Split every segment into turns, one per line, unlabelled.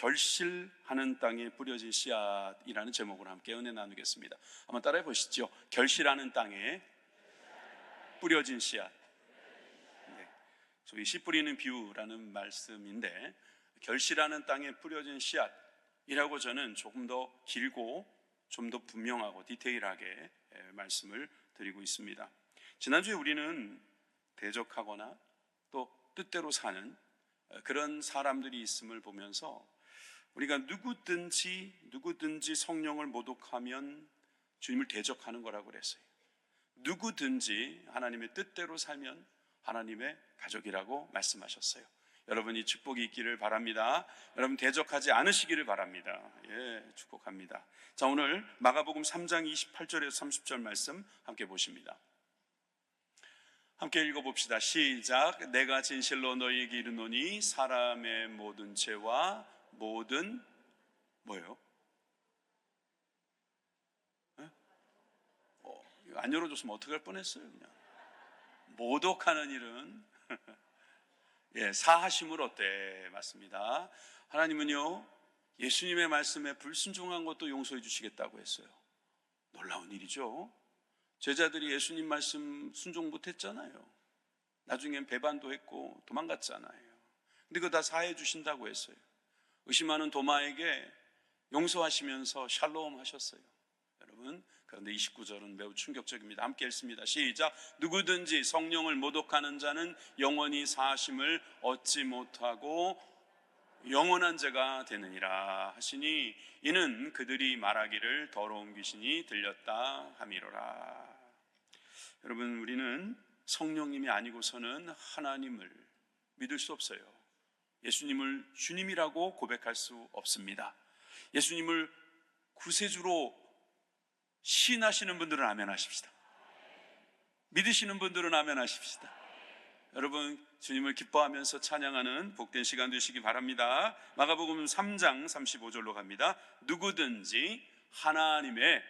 결실하는 땅에 뿌려진 씨앗이라는 제목으로 함께 은혜 나누겠습니다. 한번 따라해 보시죠. 결실하는 땅에 뿌려진 씨앗. 네, 소위 씨 뿌리는 비유라는 말씀인데, 결실하는 땅에 뿌려진 씨앗이라고 저는 조금 더 길고 좀 더 분명하고 디테일하게 말씀을 드리고 있습니다. 지난주에 우리는 대적하거나 또 뜻대로 사는 그런 사람들이 있음을 보면서 우리가 누구든지 성령을 모독하면 주님을 대적하는 거라고 그랬어요. 누구든지 하나님의 뜻대로 살면 하나님의 가족이라고 말씀하셨어요. 여러분, 이 축복이 있기를 바랍니다. 여러분, 대적하지 않으시기를 바랍니다. 예, 축복합니다. 자, 오늘 마가복음 3장 28절에서 30절 말씀 함께 보십니다. 함께 읽어봅시다. 시작. 내가 진실로 너희에게 이르노니 사람의 모든 죄와 모든 뭐예요? 이거 안 열어줬으면 어떡할 뻔했어요. 그냥 모독하는 일은 예, 사하심을 얻되. 맞습니다. 하나님은요, 예수님의 말씀에 불순종한 것도 용서해 주시겠다고 했어요. 놀라운 일이죠. 제자들이 예수님 말씀 순종 못했잖아요. 나중엔 배반도 했고 도망갔잖아요. 근데 그거 다 사해 주신다고 했어요. 의심하는 도마에게 용서하시면서 샬롬 하셨어요. 여러분, 그런데 29절은 매우 충격적입니다. 함께 읽습니다. 시작. 누구든지 성령을 모독하는 자는 영원히 사하심을 얻지 못하고 영원한 죄가 되느니라 하시니 이는 그들이 말하기를 더러운 귀신이 들렸다 함이로라. 여러분, 우리는 성령님이 아니고서는 하나님을 믿을 수 없어요. 예수님을 주님이라고 고백할 수 없습니다. 예수님을 구세주로 시인하시는 분들은 아멘 하십시다. 믿으시는 분들은 아멘 하십시다. 여러분, 주님을 기뻐하면서 찬양하는 복된 시간 되시기 바랍니다. 마가복음 3장 35절로 갑니다. 누구든지 하나님의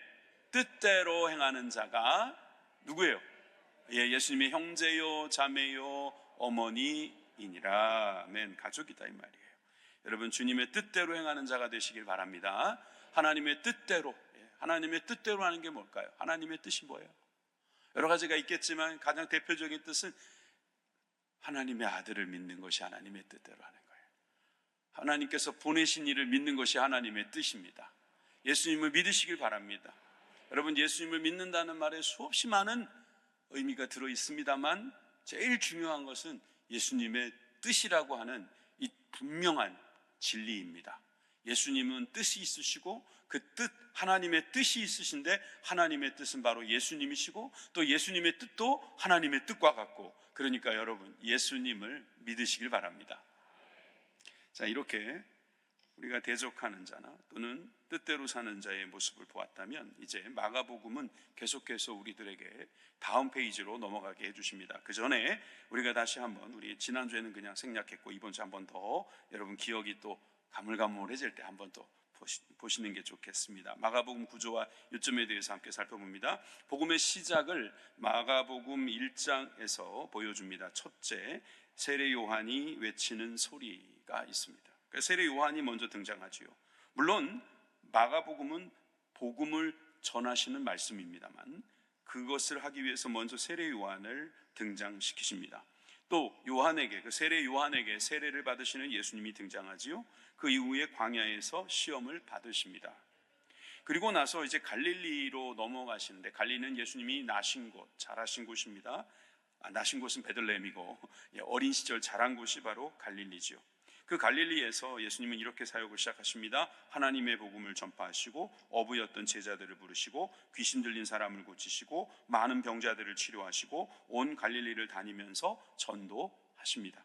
뜻대로 행하는 자가 누구예요? 예, 예수님의 형제요, 자매요, 어머니이니라. 아멘. 가족이다 이 말이에요. 여러분, 주님의 뜻대로 행하는 자가 되시길 바랍니다. 하나님의 뜻대로. 하나님의 뜻대로 하는 게 뭘까요? 하나님의 뜻이 뭐예요? 여러 가지가 있겠지만 가장 대표적인 뜻은 하나님의 아들을 믿는 것이 하나님의 뜻대로 하는 거예요. 하나님께서 보내신 이를 믿는 것이 하나님의 뜻입니다. 예수님을 믿으시길 바랍니다. 여러분, 예수님을 믿는다는 말에 수없이 많은 의미가 들어 있습니다만 제일 중요한 것은 예수님의 뜻이라고 하는 이 분명한 진리입니다. 예수님은 뜻이 있으시고 그 뜻, 하나님의 뜻이 있으신데 하나님의 뜻은 바로 예수님이시고 또 예수님의 뜻도 하나님의 뜻과 같고, 그러니까 여러분, 예수님을 믿으시길 바랍니다. 자, 이렇게 우리가 대적하는 자나 또는 뜻대로 사는 자의 모습을 보았다면 이제 마가복음은 계속해서 우리들에게 다음 페이지로 넘어가게 해주십니다. 그 전에 우리가 다시 한번, 우리 지난주에는 그냥 생략했고 이번 주 한번 더 여러분 기억이 또 가물가물해질 때 한번 더 보시는 게 좋겠습니다. 마가복음 구조와 요점에 대해서 함께 살펴봅니다. 복음의 시작을 마가복음 1장에서 보여줍니다. 첫째, 세례 요한이 외치는 소리가 있습니다. 세례 요한이 먼저 등장하지요. 물론 마가복음은 복음을 전하시는 말씀입니다만 그것을 하기 위해서 먼저 세례 요한을 등장시키십니다. 또 요한에게, 그 세례 요한에게 세례를 받으시는 예수님이 등장하지요. 그 이후에 광야에서 시험을 받으십니다. 그리고 나서 이제 갈릴리로 넘어가시는데, 갈릴리는 예수님이 나신 곳, 자라신 곳입니다. 나신 곳은 베들레헴이고 어린 시절 자란 곳이 바로 갈릴리지요. 그 갈릴리에서 예수님은 이렇게 사역을 시작하십니다. 하나님의 복음을 전파하시고 어부였던 제자들을 부르시고 귀신 들린 사람을 고치시고 많은 병자들을 치료하시고 온 갈릴리를 다니면서 전도하십니다.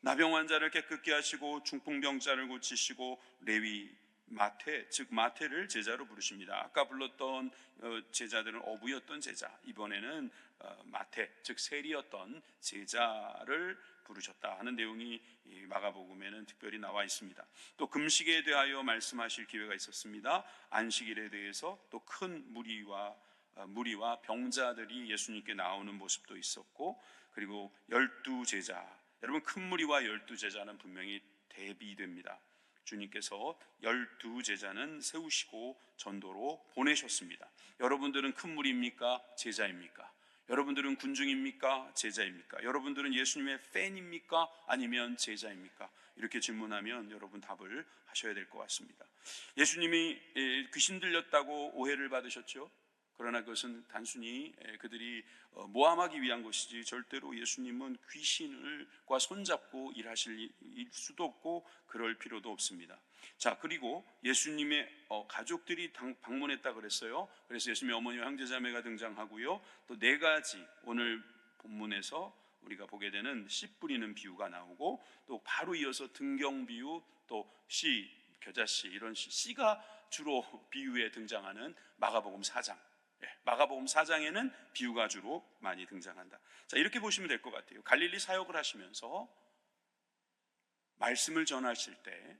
나병 환자를 깨끗게 하시고 중풍병자를 고치시고 레위, 마태, 즉 마태를 제자로 부르십니다. 아까 불렀던 제자들은 어부였던 제자, 이번에는 마태, 즉 세리였던 제자를 부르셨다 하는 내용이 마가복음에는 특별히 나와 있습니다. 또 금식에 대하여 말씀하실 기회가 있었습니다. 안식일에 대해서 또 큰 무리와 병자들이 예수님께 나오는 모습도 있었고, 그리고 12제자, 여러분 큰 무리와 12제자는 분명히 대비됩니다. 주님께서 12제자는 세우시고 전도로 보내셨습니다. 여러분들은 큰 무리입니까? 제자입니까? 여러분들은 군중입니까? 제자입니까? 여러분들은 예수님의 팬입니까? 아니면 제자입니까? 이렇게 질문하면 여러분 답을 하셔야 될 것 같습니다. 예수님이 귀신 들렸다고 오해를 받으셨죠? 그러나 그것은 단순히 그들이 모함하기 위한 것이지 절대로 예수님은 귀신과 손잡고 일하실 수도 없고 그럴 필요도 없습니다. 자, 그리고 예수님의 가족들이 방문했다 그랬어요. 그래서 예수님의 어머니와 형제자매가 등장하고요. 또 네 가지 오늘 본문에서 우리가 보게 되는 씨 뿌리는 비유가 나오고 또 바로 이어서 등경 비유, 또 씨, 겨자씨 이런 씨가 주로 비유에 등장하는 마가복음 4장. 마가복음 4장에는 비유가 주로 많이 등장한다. 자, 이렇게 보시면 될 것 같아요. 갈릴리 사역을 하시면서 말씀을 전하실 때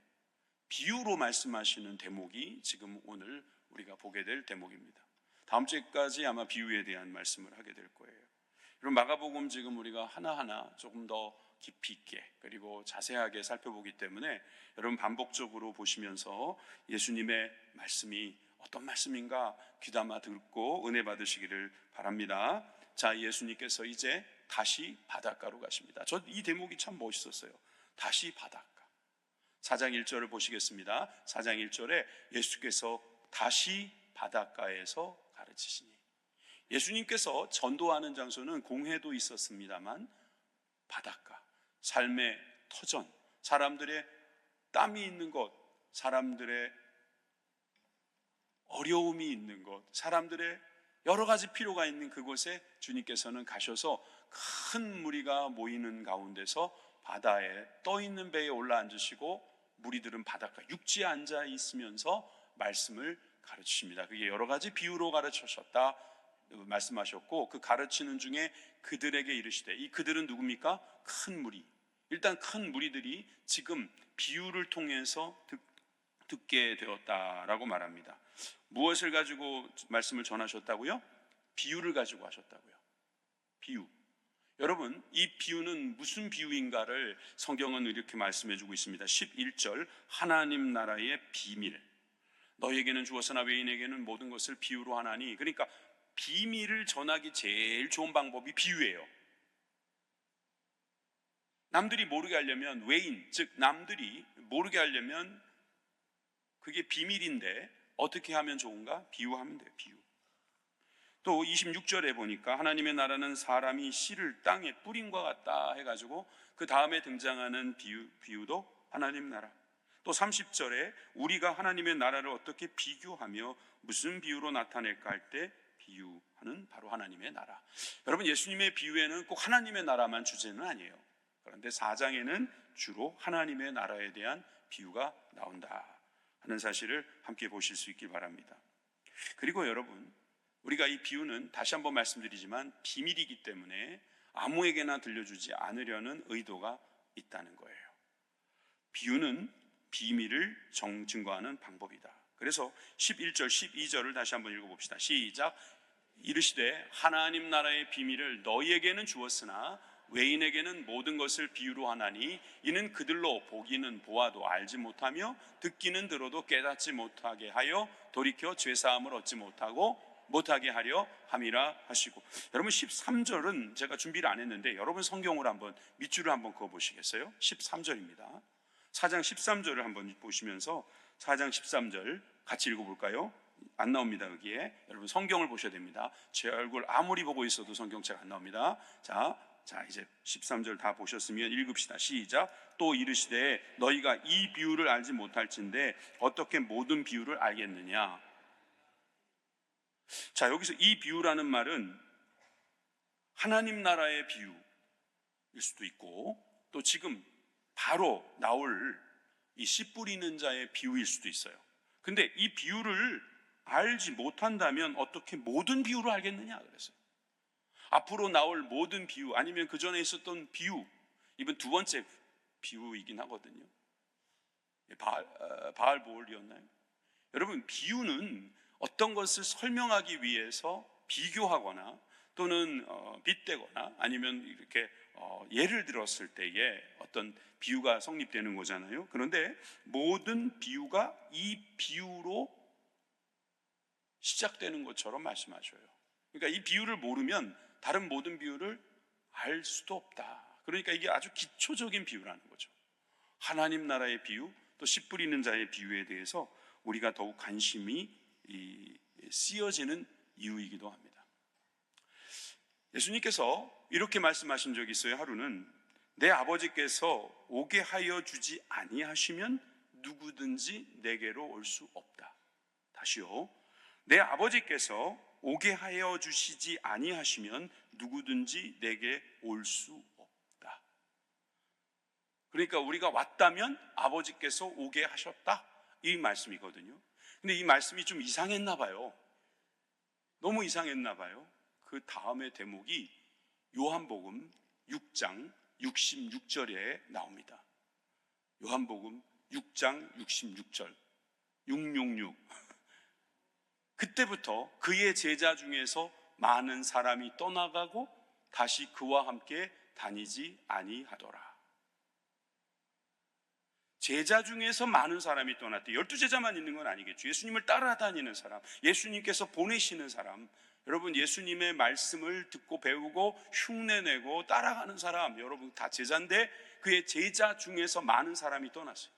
비유로 말씀하시는 대목이 지금 오늘 우리가 보게 될 대목입니다. 다음 주까지 아마 비유에 대한 말씀을 하게 될 거예요. 그럼 마가복음 지금 우리가 하나하나 조금 더 깊이 있게 그리고 자세하게 살펴보기 때문에 여러분 반복적으로 보시면서 예수님의 말씀이 어떤 말씀인가 귀담아 듣고 은혜 받으시기를 바랍니다. 자, 예수님께서 이제 다시 바닷가로 가십니다. 저 이 대목이 참 멋있었어요. 다시 바닷가. 4장 1절을 보시겠습니다. 4장 1절에 예수께서 다시 바닷가에서 가르치시니, 예수님께서 전도하는 장소는 공회도 있었습니다만 바닷가, 삶의 터전, 사람들의 땀이 있는 곳, 사람들의 어려움이 있는 곳, 사람들의 여러 가지 필요가 있는 그곳에 주님께서는 가셔서 큰 무리가 모이는 가운데서 바다에 떠 있는 배에 올라앉으시고 무리들은 바닷가 육지에 앉아 있으면서 말씀을 가르치십니다. 그게 여러 가지 비유로 가르치셨다 말씀하셨고, 그 가르치는 중에 그들에게 이르시되, 이 그들은 누굽니까? 큰 무리. 일단 큰 무리들이 지금 비유를 통해서 듣게 되었다라고 말합니다. 무엇을 가지고 말씀을 전하셨다고요? 비유를 가지고 하셨다고요. 비유. 여러분, 이 비유는 무슨 비유인가를 성경은 이렇게 말씀해주고 있습니다. 11절, 하나님 나라의 비밀, 너에게는 주었으나 외인에게는 모든 것을 비유로 하나니. 그러니까 비밀을 전하기 제일 좋은 방법이 비유예요. 남들이 모르게 하려면, 외인, 즉 남들이 모르게 하려면 그게 비밀인데 어떻게 하면 좋은가? 비유하면 돼요. 비유. 또 26절에 보니까 하나님의 나라는 사람이 씨를 땅에 뿌린과 같다 해가지고 그 다음에 등장하는 비유도 하나님 나라. 또 30절에 우리가 하나님의 나라를 어떻게 비교하며 무슨 비유로 나타낼까 할 때 비유하는 바로 하나님의 나라. 여러분, 예수님의 비유에는 꼭 하나님의 나라만 주제는 아니에요. 그런데 4장에는 주로 하나님의 나라에 대한 비유가 나온다 하는 사실을 함께 보실 수 있길 바랍니다. 그리고 여러분, 우리가 이 비유는 다시 한번 말씀드리지만 비밀이기 때문에 아무에게나 들려주지 않으려는 의도가 있다는 거예요. 비유는 비밀을 증거하는 방법이다. 그래서 11절, 12절을 다시 한번 읽어봅시다. 시작. 이르시되 하나님 나라의 비밀을 너희에게는 주었으나 외인에게는 모든 것을 비유로 하나니 이는 그들로 보기는 보아도 알지 못하며 듣기는 들어도 깨닫지 못하게 하여 돌이켜 죄사함을 얻지 못하게 하려 함이라 하시고. 여러분, 13절은 제가 준비를 안 했는데 여러분 성경으로 한번 밑줄을 한번 그어 보시겠어요? 13절입니다. 4장 13절을 한번 보시면서 4장 13절 같이 읽어볼까요? 안 나옵니다. 여기에 여러분 성경을 보셔야 됩니다. 제 얼굴 아무리 보고 있어도 성경책 안 나옵니다. 자, 이제 13절 다 보셨으면 읽읍시다. 시작. 또 이르시되 너희가 이 비유를 알지 못할진대 어떻게 모든 비유를 알겠느냐. 자, 여기서 이 비유라는 말은 하나님 나라의 비유일 수도 있고 또 지금 바로 나올 이 씨 뿌리는 자의 비유일 수도 있어요. 근데 이 비유를 알지 못한다면 어떻게 모든 비유를 알겠느냐 그랬어요. 앞으로 나올 모든 비유 아니면 그 전에 있었던 비유, 이번 두 번째 비유이긴 하거든요. 바알보올이었나요? 여러분, 비유는 어떤 것을 설명하기 위해서 비교하거나 또는 빗대거나 아니면 이렇게 예를 들었을 때에 어떤 비유가 성립되는 거잖아요. 그런데 모든 비유가 이 비유로 시작되는 것처럼 말씀하셔요. 그러니까 이 비유를 모르면 다른 모든 비유를 알 수도 없다. 그러니까 이게 아주 기초적인 비유라는 거죠. 하나님 나라의 비유, 또 씨 뿌리는 자의 비유에 대해서 우리가 더욱 관심이 쓰여지는 이유이기도 합니다. 예수님께서 이렇게 말씀하신 적이 있어요. 하루는 내 아버지께서 오게 하여 주지 아니하시면 누구든지 내게로 올 수 없다. 다시요. 내 아버지께서 오게 하여 주시지 아니하시면 누구든지 내게 올 수 없다. 그러니까 우리가 왔다면 아버지께서 오게 하셨다, 이 말씀이거든요. 근데 이 말씀이 좀 이상했나 봐요. 너무 이상했나 봐요. 그 다음의 대목이 요한복음 6장 66절에 나옵니다. 요한복음 6장 66절 666. 그때부터 그의 제자 중에서 많은 사람이 떠나가고 다시 그와 함께 다니지 아니하더라. 제자 중에서 많은 사람이 떠났대. 12제자만 있는 건 아니겠죠. 예수님을 따라다니는 사람, 예수님께서 보내시는 사람, 여러분 예수님의 말씀을 듣고 배우고 흉내내고 따라가는 사람, 여러분 다 제자인데 그의 제자 중에서 많은 사람이 떠났어요.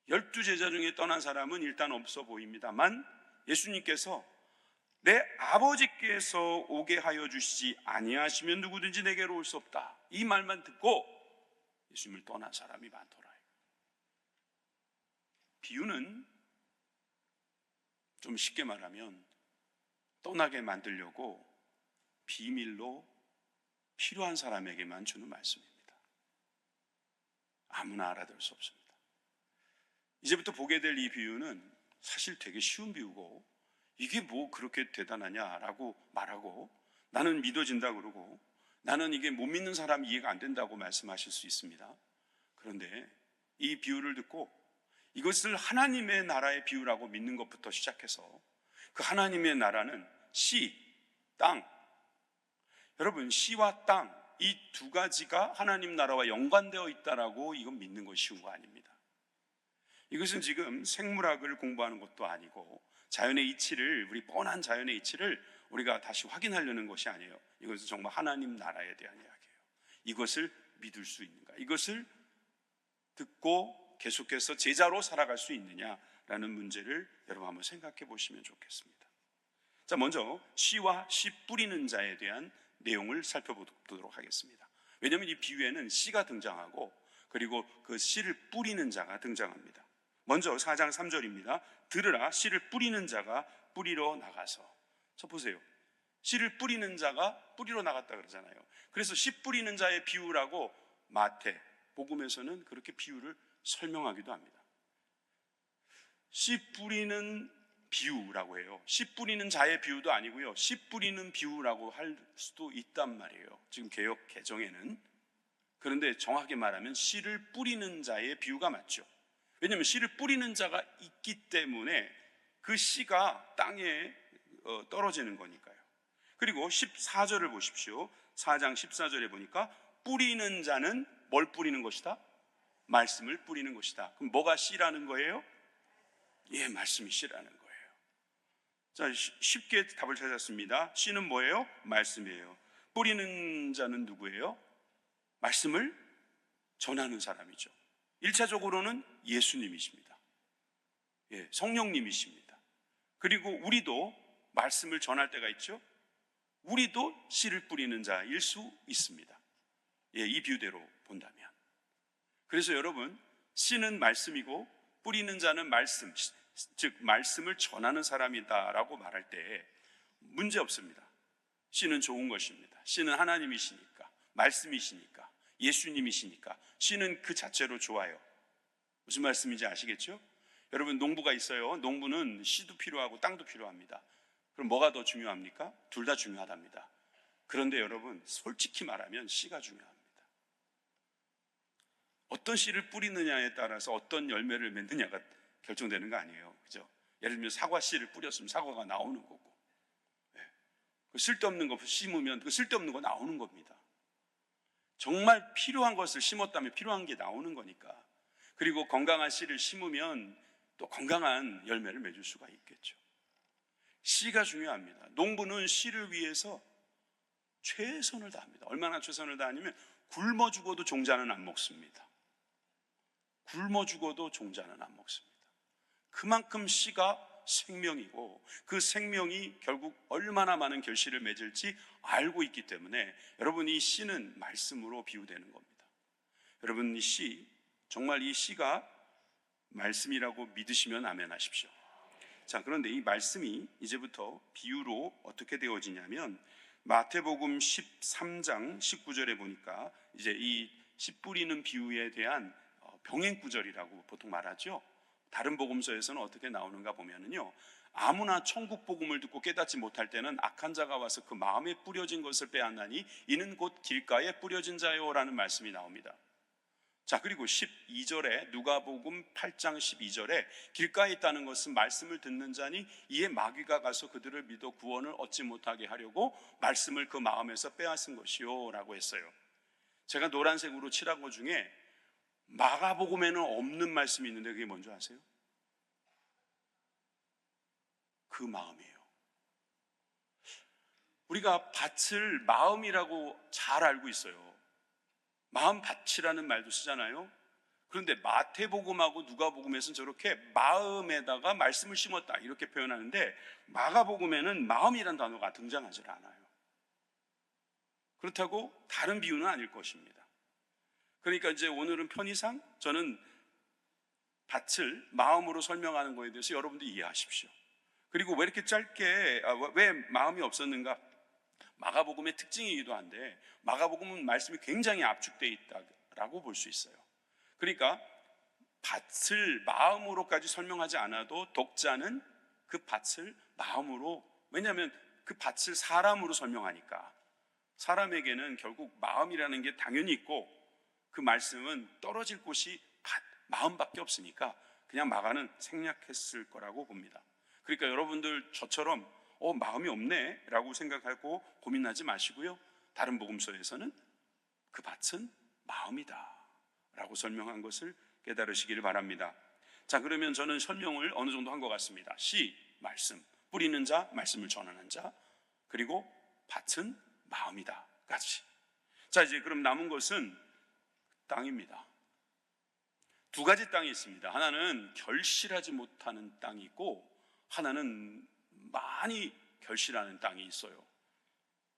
12제자 중에 떠난 사람은 일단 없어 보입니다만 예수님께서 내 아버지께서 오게 하여 주시지 아니하시면 누구든지 내게로 올 수 없다, 이 말만 듣고 예수님을 떠난 사람이 많더라. 비유는 좀 쉽게 말하면 떠나게 만들려고 비밀로 필요한 사람에게만 주는 말씀입니다. 아무나 알아들 수 없습니다. 이제부터 보게 될 이 비유는 사실 되게 쉬운 비유고, 이게 뭐 그렇게 대단하냐라고 말하고, 나는 믿어진다 그러고, 나는 이게 못 믿는 사람이 이해가 안 된다고 말씀하실 수 있습니다. 그런데 이 비유를 듣고 이것을 하나님의 나라의 비유라고 믿는 것부터 시작해서, 그 하나님의 나라는 씨, 땅, 여러분 씨와 땅, 이 두 가지가 하나님 나라와 연관되어 있다라고 이건 믿는 것이 쉬운 거 아닙니다. 이것은 지금 생물학을 공부하는 것도 아니고 자연의 이치를, 우리 뻔한 자연의 이치를 우리가 다시 확인하려는 것이 아니에요. 이것은 정말 하나님 나라에 대한 이야기예요. 이것을 믿을 수 있는가, 이것을 듣고 계속해서 제자로 살아갈 수 있느냐라는 문제를 여러분 한번 생각해 보시면 좋겠습니다. 자, 먼저 씨와 씨 뿌리는 자에 대한 내용을 살펴보도록 하겠습니다. 왜냐하면 이 비유에는 씨가 등장하고 그리고 그 씨를 뿌리는 자가 등장합니다. 먼저 4장 3절입니다. 들으라, 씨를 뿌리는 자가 뿌리러 나가서. 저 보세요. 씨를 뿌리는 자가 뿌리러 나갔다 그러잖아요. 그래서 씨 뿌리는 자의 비유라고 마태 복음에서는 그렇게 비유를 설명하기도 합니다. 씨 뿌리는 비유라고 해요. 씨 뿌리는 자의 비유도 아니고요, 씨 뿌리는 비유라고 할 수도 있단 말이에요, 지금 개역 개정에는. 그런데 정확히 말하면 씨를 뿌리는 자의 비유가 맞죠. 왜냐하면 씨를 뿌리는 자가 있기 때문에 그 씨가 땅에 떨어지는 거니까요. 그리고 14절을 보십시오. 4장 14절에 보니까 뿌리는 자는 뭘 뿌리는 것이다? 말씀을 뿌리는 것이다. 그럼 뭐가 씨라는 거예요? 예, 말씀이 씨라는 거예요. 자, 쉽게 답을 찾았습니다. 씨는 뭐예요? 말씀이에요. 뿌리는 자는 누구예요? 말씀을 전하는 사람이죠. 1차적으로는 예수님이십니다. 예, 성령님이십니다. 그리고 우리도 말씀을 전할 때가 있죠. 우리도 씨를 뿌리는 자일 수 있습니다. 예, 이 비유대로 본다면. 그래서 여러분, 씨는 말씀이고 뿌리는 자는 말씀, 즉 말씀을 전하는 사람이다라고 말할 때 문제 없습니다. 씨는 좋은 것입니다. 씨는 하나님이시니까, 말씀이시니까, 예수님이시니까 씨는 그 자체로 좋아요. 무슨 말씀인지 아시겠죠? 여러분, 농부가 있어요. 농부는 씨도 필요하고 땅도 필요합니다. 그럼 뭐가 더 중요합니까? 둘 다 중요하답니다. 그런데 여러분, 솔직히 말하면 씨가 중요합니다. 어떤 씨를 뿌리느냐에 따라서 어떤 열매를 맺느냐가 결정되는 거 아니에요, 그죠? 예를 들면 사과 씨를 뿌렸으면 사과가 나오는 거고, 네. 그 쓸데없는 거 심으면 그 쓸데없는 거 나오는 겁니다. 정말 필요한 것을 심었다면 필요한 게 나오는 거니까. 그리고 건강한 씨를 심으면 또 건강한 열매를 맺을 수가 있겠죠. 씨가 중요합니다. 농부는 씨를 위해서 최선을 다합니다. 얼마나 최선을 다하냐면 굶어 죽어도 종자는 안 먹습니다. 굶어 죽어도 종자는 안 먹습니다. 그만큼 씨가 생명이고 그 생명이 결국 얼마나 많은 결실을 맺을지 알고 있기 때문에 여러분, 이 씨는 말씀으로 비유되는 겁니다. 여러분, 이 씨, 정말 이 씨가 말씀이라고 믿으시면 아멘 하십시오. 자, 그런데 이 말씀이 이제부터 비유로 어떻게 되어지냐면 마태복음 13장 19절에 보니까 이제 이 씨 뿌리는 비유에 대한 병행 구절이라고 보통 말하죠. 다른 복음서에서는 어떻게 나오는가 보면은요, 아무나 천국 복음을 듣고 깨닫지 못할 때는 악한 자가 와서 그 마음에 뿌려진 것을 빼앗나니 이는 곧 길가에 뿌려진 자요라는 말씀이 나옵니다. 자, 그리고 12절에 누가복음 8장 12절에 길가에 있다는 것은 말씀을 듣는 자니 이에 마귀가 가서 그들을 믿어 구원을 얻지 못하게 하려고 말씀을 그 마음에서 빼앗은 것이요 라고 했어요. 제가 노란색으로 칠한 것 중에 마가복음에는 없는 말씀이 있는데 그게 뭔지 아세요? 그 마음이에요. 우리가 밭을 마음이라고 잘 알고 있어요. 마음밭이라는 말도 쓰잖아요. 그런데 마태복음하고 누가복음에서는 저렇게 마음에다가 말씀을 심었다 이렇게 표현하는데 마가복음에는 마음이라는 단어가 등장하지 않아요. 그렇다고 다른 비유는 아닐 것입니다. 그러니까 이제 오늘은 편의상 저는 밭을 마음으로 설명하는 거에 대해서 여러분도 이해하십시오. 그리고 왜 이렇게 짧게 왜 마음이 없었는가? 마가복음의 특징이기도 한데 마가복음은 말씀이 굉장히 압축되어 있다라고 볼 수 있어요. 그러니까 밭을 마음으로까지 설명하지 않아도 독자는 그 밭을 마음으로, 왜냐하면 그 밭을 사람으로 설명하니까 사람에게는 결국 마음이라는 게 당연히 있고 그 말씀은 떨어질 곳이 마음밖에 없으니까 그냥 마가는 생략했을 거라고 봅니다. 그러니까 여러분들 저처럼 마음이 없네 라고 생각하고 고민하지 마시고요, 다른 복음서에서는 그 밭은 마음이다 라고 설명한 것을 깨달으시기를 바랍니다. 자, 그러면 저는 설명을 어느 정도 한 것 같습니다. 씨, 말씀, 뿌리는 자, 말씀을 전하는 자, 그리고 밭은 마음이다 같이. 자, 이제 그럼 남은 것은 땅입니다. 두 가지 땅이 있습니다. 하나는 결실하지 못하는 땅이 있고 하나는 많이 결실하는 땅이 있어요.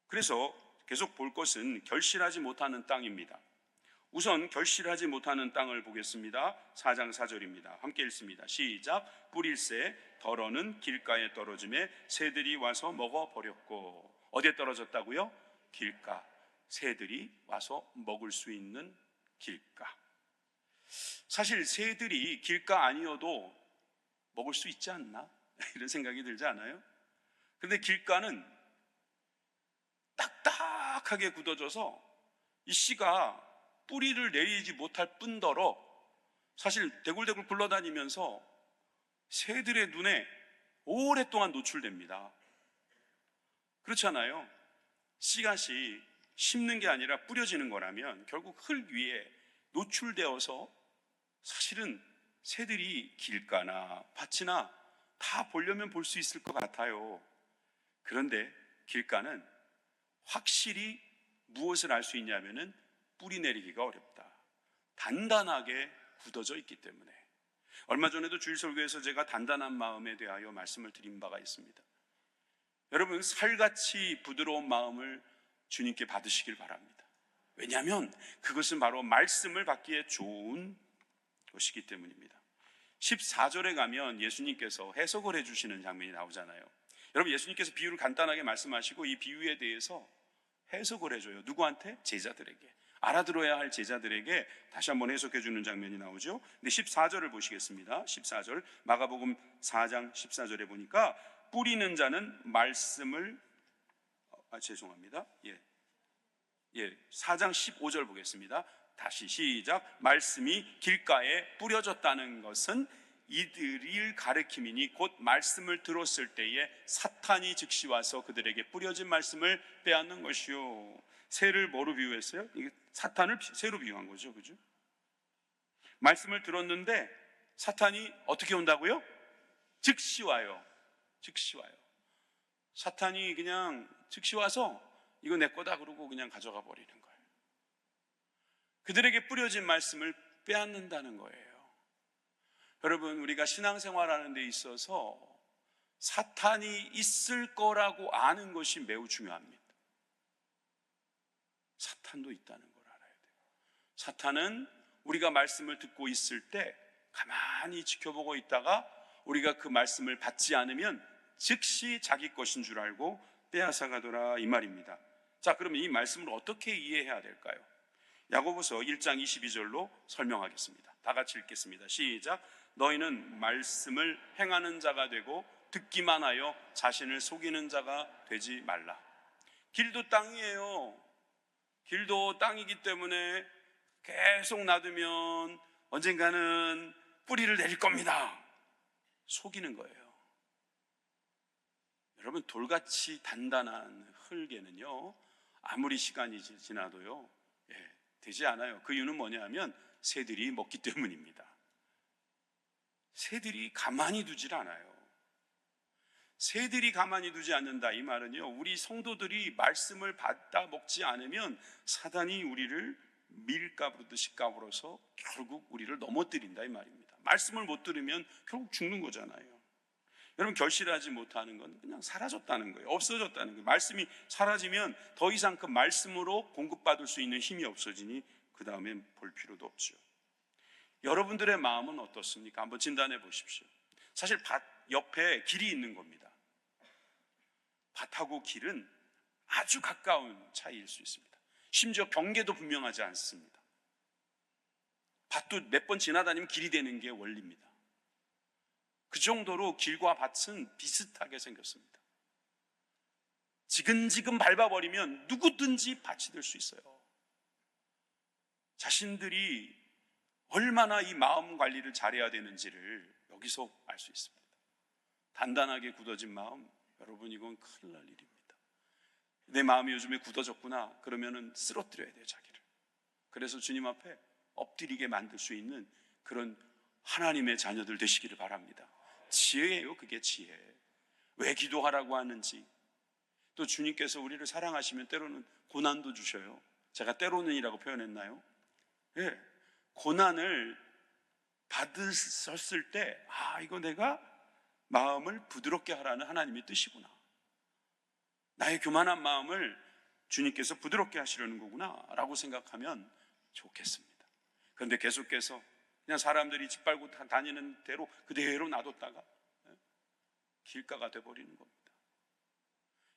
그래서 계속 볼 것은 결실하지 못하는 땅입니다. 우선 결실하지 못하는 땅을 보겠습니다. 4장 4절입니다. 함께 읽습니다. 시작. 뿌릴새 덜어는 길가에 떨어짐에 새들이 와서 먹어버렸고. 어디에 떨어졌다고요? 길가. 새들이 와서 먹을 수 있는 길가. 사실 새들이 길가 아니어도 먹을 수 있지 않나? 이런 생각이 들지 않아요? 그런데 길가는 딱딱하게 굳어져서 이 씨가 뿌리를 내리지 못할 뿐더러 사실 대굴대굴 굴러다니면서 새들의 눈에 오랫동안 노출됩니다. 그렇잖아요. 씨앗이 심는 게 아니라 뿌려지는 거라면 결국 흙 위에 노출되어서 사실은 새들이 길가나 밭이나 다 보려면 볼 수 있을 것 같아요. 그런데 길가는 확실히 무엇을 알 수 있냐면은 뿌리 내리기가 어렵다. 단단하게 굳어져 있기 때문에. 얼마 전에도 주일 설교에서 제가 단단한 마음에 대하여 말씀을 드린 바가 있습니다. 여러분, 살같이 부드러운 마음을 주님께 받으시길 바랍니다. 왜냐하면 그것은 바로 말씀을 받기에 좋은 것이기 때문입니다. 14절에 가면 예수님께서 해석을 해주시는 장면이 나오잖아요. 여러분, 예수님께서 비유를 간단하게 말씀하시고 이 비유에 대해서 해석을 해줘요. 누구한테? 제자들에게. 알아들어야 할 제자들에게 다시 한번 해석해 주는 장면이 나오죠. 근데 14절을 보시겠습니다. 14절, 마가복음 4장 14절에 보니까 뿌리는 자는 말씀을 죄송합니다. 4장 15절 보겠습니다. 다시 시작. 말씀이 길가에 뿌려졌다는 것은 이들을 가르킴이니 곧 말씀을 들었을 때에 사탄이 즉시 와서 그들에게 뿌려진 말씀을 빼앗는 것이요. 새를 뭐로 비유했어요? 이게 사탄을 새로 비유한 거죠, 그죠? 말씀을 들었는데 사탄이 어떻게 온다고요? 즉시 와요. 즉시 와요. 사탄이 그냥 즉시 와서 이거 내 거다 그러고 그냥 가져가 버리는 거예요. 그들에게 뿌려진 말씀을 빼앗는다는 거예요. 여러분, 우리가 신앙생활하는 데 있어서 사탄이 있을 거라고 아는 것이 매우 중요합니다. 사탄도 있다는 걸 알아야 돼요. 사탄은 우리가 말씀을 듣고 있을 때 가만히 지켜보고 있다가 우리가 그 말씀을 받지 않으면 즉시 자기 것인 줄 알고 빼앗아 가더라, 이 말입니다. 자, 그러면 이 말씀을 어떻게 이해해야 될까요? 야고보서 1장 22절로 설명하겠습니다. 다 같이 읽겠습니다. 시작. 너희는 말씀을 행하는 자가 되고 듣기만 하여 자신을 속이는 자가 되지 말라. 길도 땅이에요. 길도 땅이기 때문에 계속 놔두면 언젠가는 뿌리를 내릴 겁니다. 속이는 거예요. 여러분, 돌같이 단단한 흙에는요, 아무리 시간이 지나도요, 되지 않아요. 그 이유는 뭐냐면 새들이 먹기 때문입니다. 새들이 가만히 두질 않아요. 새들이 가만히 두지 않는다, 이 말은요, 우리 성도들이 말씀을 받아 먹지 않으면 사단이 우리를 밀가부르듯이 까불어서 결국 우리를 넘어뜨린다, 이 말입니다. 말씀을 못 들으면 결국 죽는 거잖아요. 여러분, 결실하지 못하는 건 그냥 사라졌다는 거예요. 없어졌다는 거예요. 말씀이 사라지면 더 이상 그 말씀으로 공급받을 수 있는 힘이 없어지니 그 다음엔 볼 필요도 없죠. 여러분들의 마음은 어떻습니까? 한번 진단해 보십시오. 사실 밭 옆에 길이 있는 겁니다. 밭하고 길은 아주 가까운 차이일 수 있습니다. 심지어 경계도 분명하지 않습니다. 밭도 몇 번 지나다니면 길이 되는 게 원리입니다. 그 정도로 길과 밭은 비슷하게 생겼습니다. 지근지근 밟아버리면 누구든지 밭이 될 수 있어요. 자신들이 얼마나 이 마음 관리를 잘해야 되는지를 여기서 알 수 있습니다. 단단하게 굳어진 마음, 여러분, 이건 큰일 날 일입니다. 내 마음이 요즘에 굳어졌구나 그러면은 쓰러뜨려야 돼요, 자기를. 그래서 주님 앞에 엎드리게 만들 수 있는 그런 하나님의 자녀들 되시기를 바랍니다. 지혜예요, 그게 지혜. 왜 기도하라고 하는지, 또 주님께서 우리를 사랑하시면 때로는 고난도 주셔요. 제가 때로는이라고 표현했나요? 예, 고난을 받으셨을 때, 이거 내가 마음을 부드럽게 하라는 하나님의 뜻이구나, 나의 교만한 마음을 주님께서 부드럽게 하시려는 거구나 라고 생각하면 좋겠습니다. 그런데 계속해서 그냥 사람들이 짓밟고 다니는 대로 그대로 놔뒀다가 길가가 돼버리는 겁니다.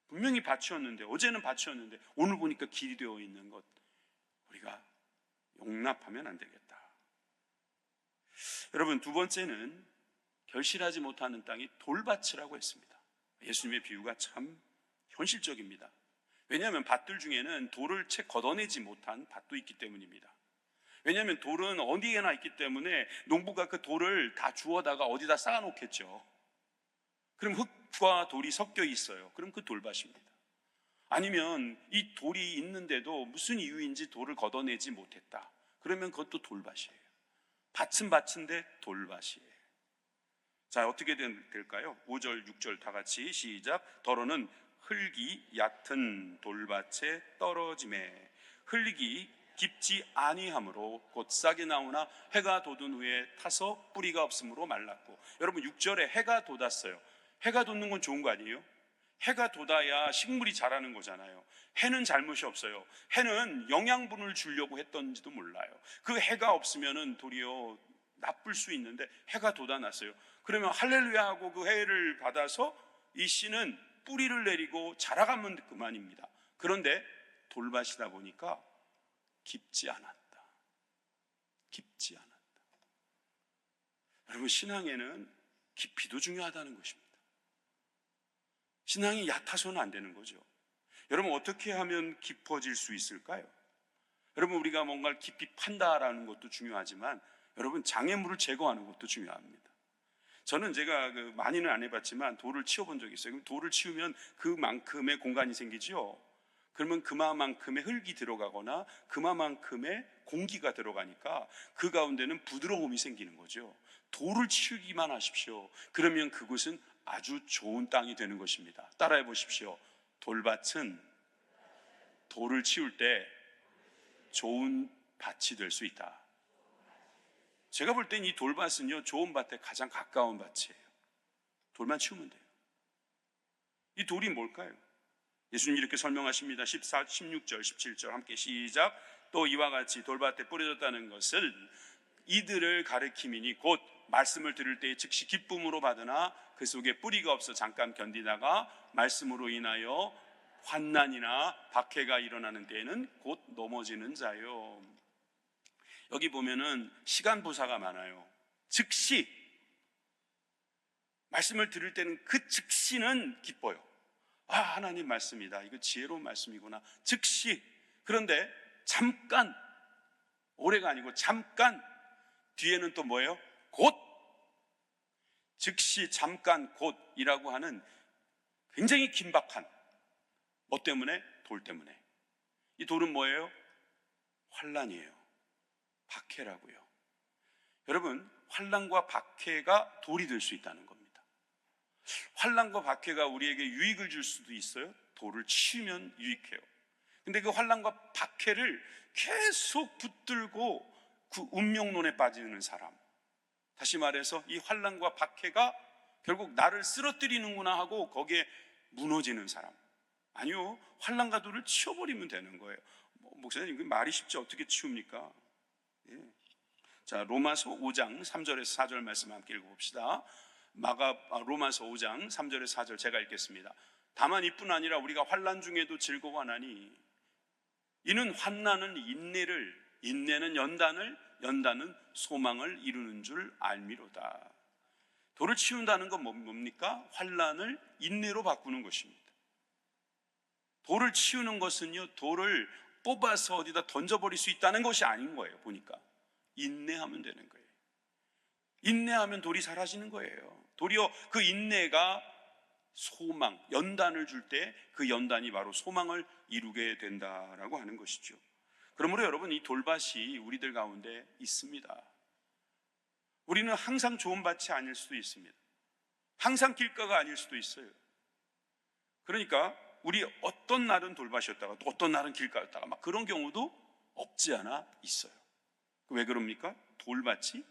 분명히 밭이었는데, 어제는 밭이었는데 오늘 보니까 길이 되어 있는 것, 우리가 용납하면 안 되겠다. 여러분, 두 번째는 결실하지 못하는 땅이 돌밭이라고 했습니다. 예수님의 비유가 참 현실적입니다. 왜냐하면 밭들 중에는 돌을 채 걷어내지 못한 밭도 있기 때문입니다. 왜냐하면 돌은 어디에나 있기 때문에 농부가 그 돌을 다 주워다가 어디다 쌓아놓겠죠. 그럼 흙과 돌이 섞여 있어요. 그럼 그 돌밭입니다. 아니면 이 돌이 있는데도 무슨 이유인지 돌을 걷어내지 못했다. 그러면 그것도 돌밭이에요. 밭은 밭인데 돌밭이에요. 자, 어떻게 될까요? 5절, 6절 다 같이 시작. 더러는 흙이 얕은 돌밭에 떨어짐에 흙이 깊지 아니하므로 곧 싹이 나오나 해가 돋은 후에 타서 뿌리가 없으므로 말랐고. 여러분, 6절에 해가 돋았어요. 해가 돋는 건 좋은 거 아니에요? 해가 돋아야 식물이 자라는 거잖아요. 해는 잘못이 없어요. 해는 영양분을 주려고 했던지도 몰라요. 그 해가 없으면은 도리어 나쁠 수 있는데 해가 돋아났어요. 그러면 할렐루야 하고 그 해를 받아서 이 씨는 뿌리를 내리고 자라가면 그만입니다. 그런데 돌밭이다 보니까 깊지 않았다. 깊지 않았다. 여러분, 신앙에는 깊이도 중요하다는 것입니다. 신앙이 얕아서는 안 되는 거죠. 여러분, 어떻게 하면 깊어질 수 있을까요? 여러분, 우리가 뭔가를 깊이 판다라는 것도 중요하지만 여러분, 장애물을 제거하는 것도 중요합니다. 저는 제가 많이는 안 해봤지만 돌을 치워본 적이 있어요. 그럼 돌을 치우면 그만큼의 공간이 생기죠. 그러면 그만큼의 흙이 들어가거나 그만큼의 공기가 들어가니까 그 가운데는 부드러움이 생기는 거죠. 돌을 치우기만 하십시오. 그러면 그곳은 아주 좋은 땅이 되는 것입니다. 따라해 보십시오. 돌밭은 돌을 치울 때 좋은 밭이 될 수 있다. 제가 볼 땐 이 돌밭은요, 좋은 밭에 가장 가까운 밭이에요. 돌만 치우면 돼요. 이 돌이 뭘까요? 예수님 이렇게 설명하십니다. 16절, 17절 함께 시작. 또 이와 같이 돌밭에 뿌려졌다는 것을 이들을 가리킴이니 곧 말씀을 들을 때에 즉시 기쁨으로 받으나 그 속에 뿌리가 없어 잠깐 견디다가 말씀으로 인하여 환난이나 박해가 일어나는 때에는 곧 넘어지는 자요. 여기 보면은 시간 부사가 많아요. 즉시 말씀을 들을 때는 그 즉시는 기뻐요. 아, 하나님 말씀이다. 이거 지혜로운 말씀이구나. 즉시. 그런데 잠깐, 오래가 아니고 잠깐 뒤에는 또 뭐예요? 곧. 즉시, 잠깐, 곧이라고 하는 굉장히 긴박한, 뭐 때문에? 돌 때문에. 이 돌은 뭐예요? 환난이에요. 박해라고요. 여러분, 환난과 박해가 돌이 될 수 있다는 겁니다. 환난과 박해가 우리에게 유익을 줄 수도 있어요. 돌을 치우면 유익해요. 근데 그 환난과 박해를 계속 붙들고 그 운명론에 빠지는 사람, 다시 말해서 이 환난과 박해가 결국 나를 쓰러뜨리는구나 하고 거기에 무너지는 사람, 아니요, 환난과 돌을 치워버리면 되는 거예요. 목사님, 말이 쉽지 어떻게 치웁니까? 예. 자, 로마서 5장 3절에서 4절 말씀 함께 읽어봅시다. 로마서 5장 3절에서 4절 제가 읽겠습니다. 다만 이뿐 아니라 우리가 환난 중에도 즐거워하나니 이는 환난은 인내를, 인내는 연단을, 연단은 소망을 이루는 줄 알미로다. 돌을 치운다는 건 뭡니까? 환난을 인내로 바꾸는 것입니다. 돌을 치우는 것은요, 돌을 뽑아서 어디다 던져버릴 수 있다는 것이 아닌 거예요. 보니까 인내하면 되는 거예요. 인내하면 돌이 사라지는 거예요. 도리어 그 인내가 소망, 연단을 줄 때 그 연단이 바로 소망을 이루게 된다라고 하는 것이죠. 그러므로 여러분, 이 돌밭이 우리들 가운데 있습니다. 우리는 항상 좋은 밭이 아닐 수도 있습니다. 항상 길가가 아닐 수도 있어요. 그러니까 우리 어떤 날은 돌밭이었다가 또 어떤 날은 길가였다가 막 그런 경우도 없지 않아 있어요. 왜 그럽니까? 돌밭이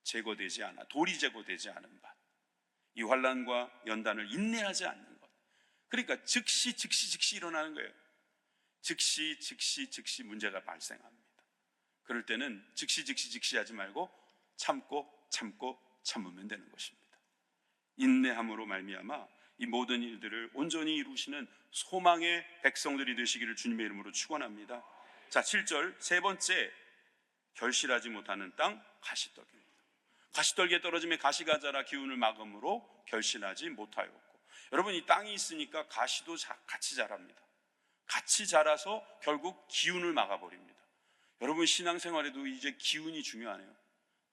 제거되지 않아, 돌이 제거되지 않은 밭, 이 환난과 연단을 인내하지 않는 것. 그러니까 즉시 일어나는 거예요. 즉시 문제가 발생합니다. 그럴 때는 즉시 하지 말고 참으면 되는 것입니다. 인내함으로 말미암아 이 모든 일들을 온전히 이루시는 소망의 백성들이 되시기를 주님의 이름으로 축원합니다. 자, 7절 세 번째, 결실하지 못하는 땅, 가시떨기입니다. 가시떨기에 떨어지면 가시가 자라 기운을 막음으로 결실하지 못하였고, 여러분, 이 땅이 있으니까 가시도 같이 자랍니다. 같이 자라서 결국 기운을 막아버립니다. 여러분, 신앙생활에도 이제 기운이 중요하네요.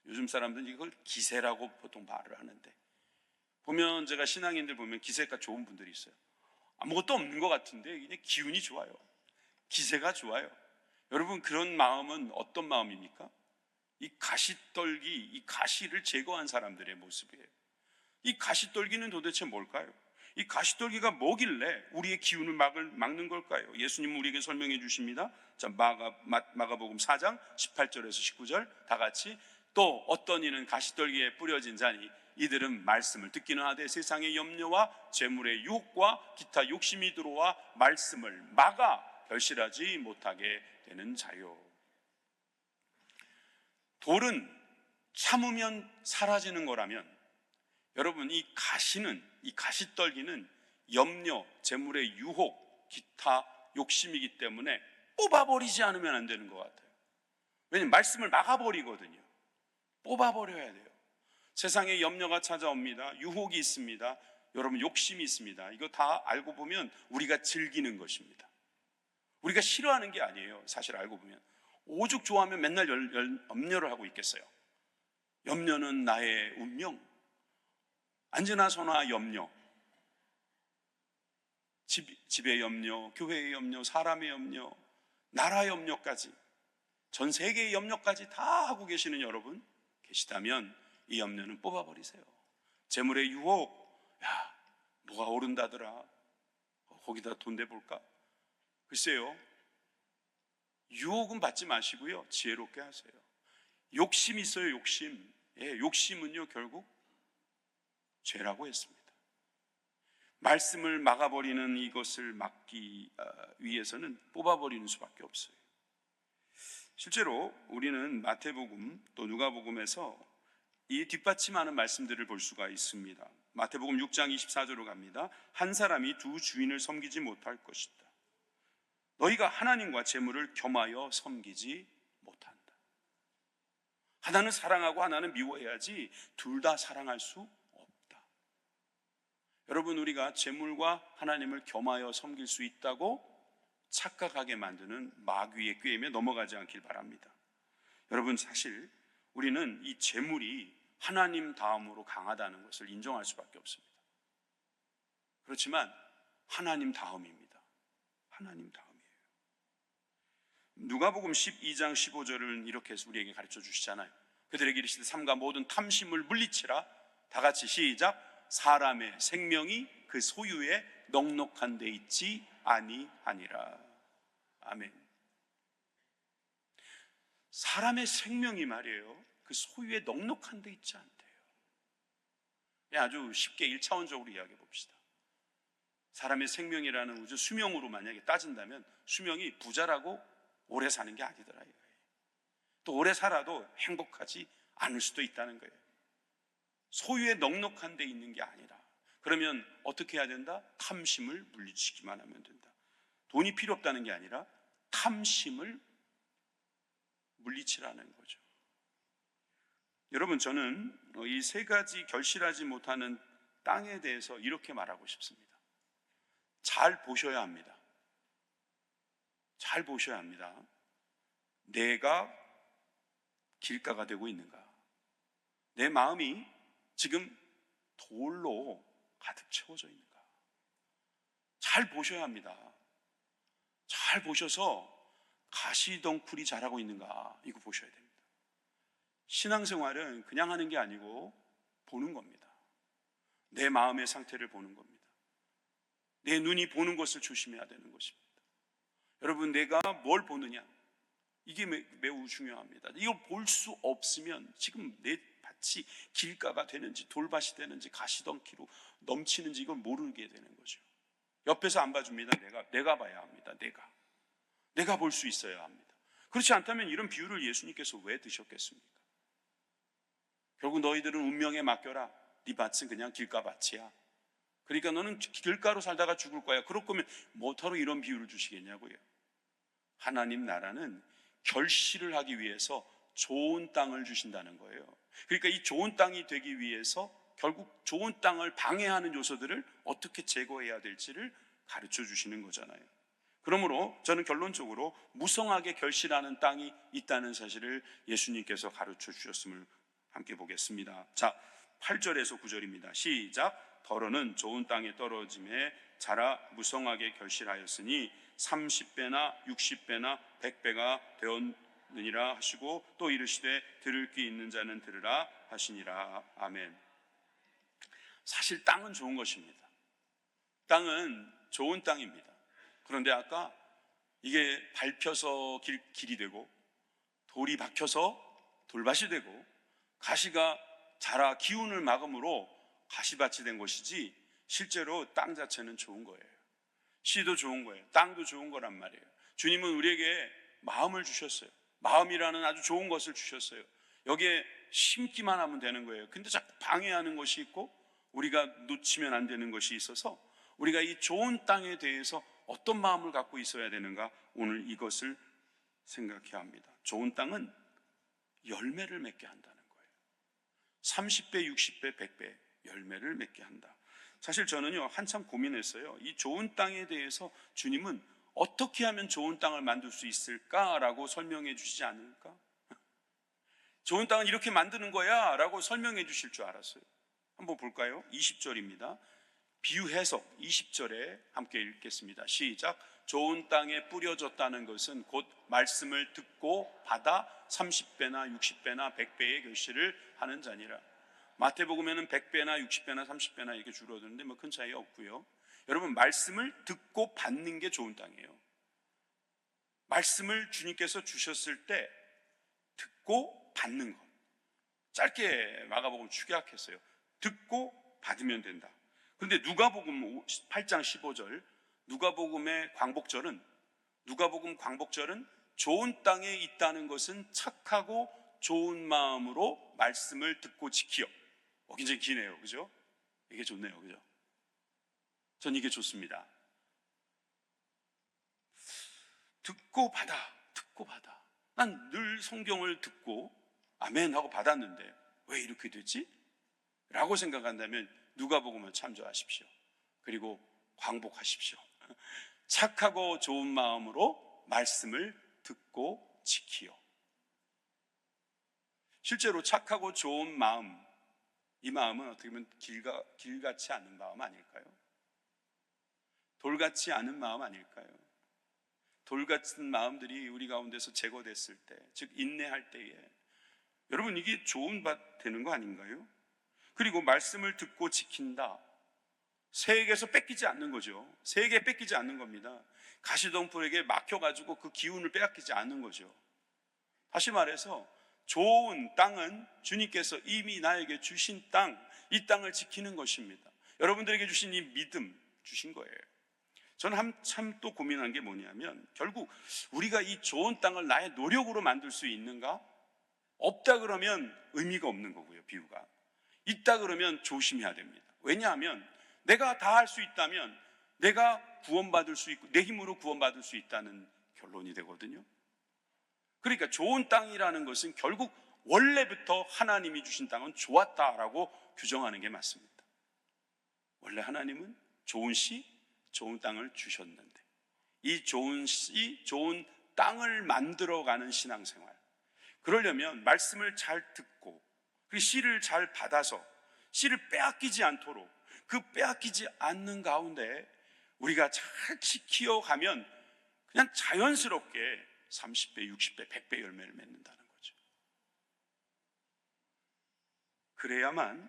요즘 사람들은 이걸 기세라고 보통 말을 하는데, 보면 제가 신앙인들 보면 기세가 좋은 분들이 있어요. 아무것도 없는 것 같은데 그냥 기운이 좋아요. 기세가 좋아요. 여러분, 그런 마음은 어떤 마음입니까? 이 가시떨기, 이 가시를 제거한 사람들의 모습이에요. 이 가시떨기는 도대체 뭘까요? 이 가시떨기가 뭐길래 우리의 기운을 막는 걸까요? 예수님은 우리에게 설명해 주십니다. 자, 마가복음 4장 18절에서 19절 다 같이. 또 어떤 이는 가시떨기에 뿌려진 자니 이들은 말씀을 듣기는 하되 세상의 염려와 재물의 유혹과 기타 욕심이 들어와 말씀을 막아 결실하지 못하게 되는 자요. 돌은 참으면 사라지는 거라면, 여러분, 이 가시떨기는 염려, 재물의 유혹, 기타 욕심이기 때문에 뽑아버리지 않으면 안 되는 것 같아요. 왜냐하면 말씀을 막아버리거든요. 뽑아버려야 돼요. 세상에 염려가 찾아옵니다. 유혹이 있습니다. 여러분, 욕심이 있습니다. 이거 다 알고 보면 우리가 즐기는 것입니다. 우리가 싫어하는 게 아니에요. 사실 알고 보면 오죽 좋아하면 맨날 염려를 하고 있겠어요. 염려는 나의 운명, 안지나 선화 염려, 집의 염려, 교회의 염려, 사람의 염려, 나라의 염려까지, 전 세계의 염려까지 다 하고 계시는 여러분 계시다면 이 염려는 뽑아버리세요. 재물의 유혹, 야, 뭐가 오른다더라, 거기다 돈 내볼까? 글쎄요, 유혹은 받지 마시고요, 지혜롭게 하세요. 욕심 있어요, 욕심. 예, 욕심은요 결국 죄라고 했습니다. 말씀을 막아버리는 이것을 막기 위해서는 뽑아버리는 수밖에 없어요. 실제로 우리는 마태복음 또 누가복음에서 이 뒷받침하는 말씀들을 볼 수가 있습니다. 마태복음 6장 24절로 갑니다. 한 사람이 두 주인을 섬기지 못할 것이다. 너희가 하나님과 재물을 겸하여 섬기지 못한다. 하나는 사랑하고 하나는 미워해야지 둘 다 사랑할 수 없다. 여러분, 우리가 재물과 하나님을 겸하여 섬길 수 있다고 착각하게 만드는 마귀의 꾀임에 넘어가지 않길 바랍니다. 여러분, 사실 우리는 이 재물이 하나님 다음으로 강하다는 것을 인정할 수밖에 없습니다. 그렇지만 하나님 다음입니다. 하나님 다음이에요. 누가복음 12장 15절은 이렇게 해서 우리에게 가르쳐 주시잖아요. 그들에게 이르시되 삼가 모든 탐심을 물리치라. 다 같이 시작. 사람의 생명이 그 소유에 넉넉한 데 있지 아니하니라. 아멘. 사람의 생명이 말이에요, 그 소유에 넉넉한 데 있지 않대요. 아주 쉽게 1차원적으로 이야기해 봅시다. 사람의 생명이라는 우주 수명으로 만약에 따진다면 수명이 부자라고 오래 사는 게 아니더라. 또 오래 살아도 행복하지 않을 수도 있다는 거예요. 소유에 넉넉한 데 있는 게 아니라, 그러면 어떻게 해야 된다? 탐심을 물리치기만 하면 된다. 돈이 필요 없다는 게 아니라 탐심을 물리치라는 거죠. 여러분, 저는 이 세 가지 결실하지 못하는 땅에 대해서 이렇게 말하고 싶습니다. 잘 보셔야 합니다. 잘 보셔야 합니다. 내가 길가가 되고 있는가? 내 마음이 지금 돌로 가득 채워져 있는가? 잘 보셔야 합니다. 잘 보셔서 가시덩굴이 자라고 있는가, 이거 보셔야 됩니다. 신앙생활은 그냥 하는 게 아니고 보는 겁니다. 내 마음의 상태를 보는 겁니다. 내 눈이 보는 것을 조심해야 되는 것입니다. 여러분, 내가 뭘 보느냐, 이게 매우 중요합니다. 이걸 볼 수 없으면 지금 내 밭이 길가가 되는지 돌밭이 되는지 가시덩굴로 넘치는지 이걸 모르게 되는 거죠. 옆에서 안 봐줍니다. 내가 봐야 합니다. 내가 볼 수 있어야 합니다. 그렇지 않다면 이런 비유를 예수님께서 왜 드셨겠습니까? 결국 너희들은 운명에 맡겨라. 네 밭은 그냥 길가밭이야. 그러니까 너는 길가로 살다가 죽을 거야. 그럴 거면 뭐하러 이런 비유를 주시겠냐고요. 하나님 나라는 결실을 하기 위해서 좋은 땅을 주신다는 거예요. 그러니까 이 좋은 땅이 되기 위해서 결국 좋은 땅을 방해하는 요소들을 어떻게 제거해야 될지를 가르쳐 주시는 거잖아요. 그러므로 저는 결론적으로 무성하게 결실하는 땅이 있다는 사실을 예수님께서 가르쳐 주셨음을 함께 보겠습니다. 자, 8절에서 9절입니다. 시작. 더러는 좋은 땅에 떨어짐에 자라 무성하게 결실하였으니 30배나 60배나 100배가 되었느니라 하시고, 또 이르시되 들을 귀 있는 자는 들으라 하시니라. 아멘. 사실 땅은 좋은 것입니다. 땅은 좋은 땅입니다. 그런데 아까 이게 밟혀서 길이 되고 돌이 박혀서 돌밭이 되고 가시가 자라 기운을 막음으로 가시밭이 된 것이지, 실제로 땅 자체는 좋은 거예요. 씨도 좋은 거예요. 땅도 좋은 거란 말이에요. 주님은 우리에게 마음을 주셨어요. 마음이라는 아주 좋은 것을 주셨어요. 여기에 심기만 하면 되는 거예요. 근데 자꾸 방해하는 것이 있고 우리가 놓치면 안 되는 것이 있어서 우리가 이 좋은 땅에 대해서 어떤 마음을 갖고 있어야 되는가, 오늘 이것을 생각해야 합니다. 좋은 땅은 열매를 맺게 한다는 거예요. 30배, 60배, 100배 열매를 맺게 한다. 사실 저는요, 한참 고민했어요. 이 좋은 땅에 대해서 주님은 어떻게 하면 좋은 땅을 만들 수 있을까라고 설명해 주시지 않을까? 좋은 땅은 이렇게 만드는 거야 라고 설명해 주실 줄 알았어요. 한번 볼까요? 20절입니다. 비유 해석 20절에 함께 읽겠습니다. 시작. 좋은 땅에 뿌려졌다는 것은 곧 말씀을 듣고 받아 30배나 60배나 100배의 결실을 하는 자니라. 마태복음에는 100배나 60배나 30배나 이렇게 줄어드는데 뭐 큰 차이 없고요. 여러분, 말씀을 듣고 받는 게 좋은 땅이에요. 말씀을 주님께서 주셨을 때 듣고 받는 것. 짧게 마가복음 축약했어요. 듣고 받으면 된다. 그런데 누가복음 8장 15절, 누가복음의 광복절은 좋은 땅에 있다는 것은 착하고 좋은 마음으로 말씀을 듣고 지키어. 굉장히 기네요, 그죠? 이게 좋네요, 그죠? 전 이게 좋습니다. 듣고 받아. 난 늘 성경을 듣고 아멘 하고 받았는데 왜 이렇게 됐지? 라고 생각한다면 누가복음을 참조하십시오. 그리고 광복하십시오. 착하고 좋은 마음으로 말씀을 듣고 지키어. 실제로 착하고 좋은 마음, 이 마음은 어떻게 보면 길같이 않은 마음 아닐까요? 돌같지 않은 마음 아닐까요? 돌같은 마음들이 우리 가운데서 제거됐을 때, 즉 인내할 때에 여러분, 이게 좋은 밭 되는 거 아닌가요? 그리고 말씀을 듣고 지킨다. 새에게서 뺏기지 않는 거죠. 새에게 뺏기지 않는 겁니다. 가시덤불에게 막혀가지고 그 기운을 빼앗기지 않는 거죠. 다시 말해서 좋은 땅은 주님께서 이미 나에게 주신 땅, 이 땅을 지키는 것입니다. 여러분들에게 주신 이 믿음 주신 거예요. 저는 한참 또 고민한 게 뭐냐면, 결국 우리가 이 좋은 땅을 나의 노력으로 만들 수 있는가? 없다 그러면 의미가 없는 거고요, 비유가. 있다 그러면 조심해야 됩니다. 왜냐하면 내가 다 할 수 있다면 내가 구원받을 수 있고 내 힘으로 구원받을 수 있다는 결론이 되거든요. 그러니까 좋은 땅이라는 것은 결국 원래부터 하나님이 주신 땅은 좋았다라고 규정하는 게 맞습니다. 원래 하나님은 좋은 씨, 좋은 땅을 주셨는데 이 좋은 씨, 좋은 땅을 만들어가는 신앙생활, 그러려면 말씀을 잘 듣고 그 씨를 잘 받아서 씨를 빼앗기지 않도록, 그 빼앗기지 않는 가운데 우리가 잘 지키어가면 그냥 자연스럽게 30배, 60배, 100배 열매를 맺는다는 거죠. 그래야만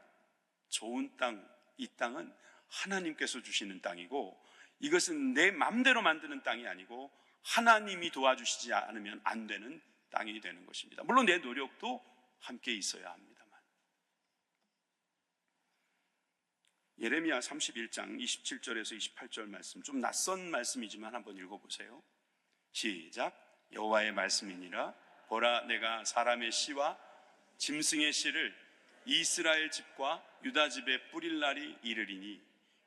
좋은 땅, 이 땅은 하나님께서 주시는 땅이고, 이것은 내 맘대로 만드는 땅이 아니고 하나님이 도와주시지 않으면 안 되는 땅이 되는 것입니다. 물론 내 노력도 함께 있어야 합니다만. 예레미야 31장 27절에서 28절 말씀, 좀 낯선 말씀이지만 한번 읽어보세요. 시작. 여호와의 말씀이니라. 보라, 내가 사람의 씨와 짐승의 씨를 이스라엘 집과 유다 집에 뿌릴 날이 이르리니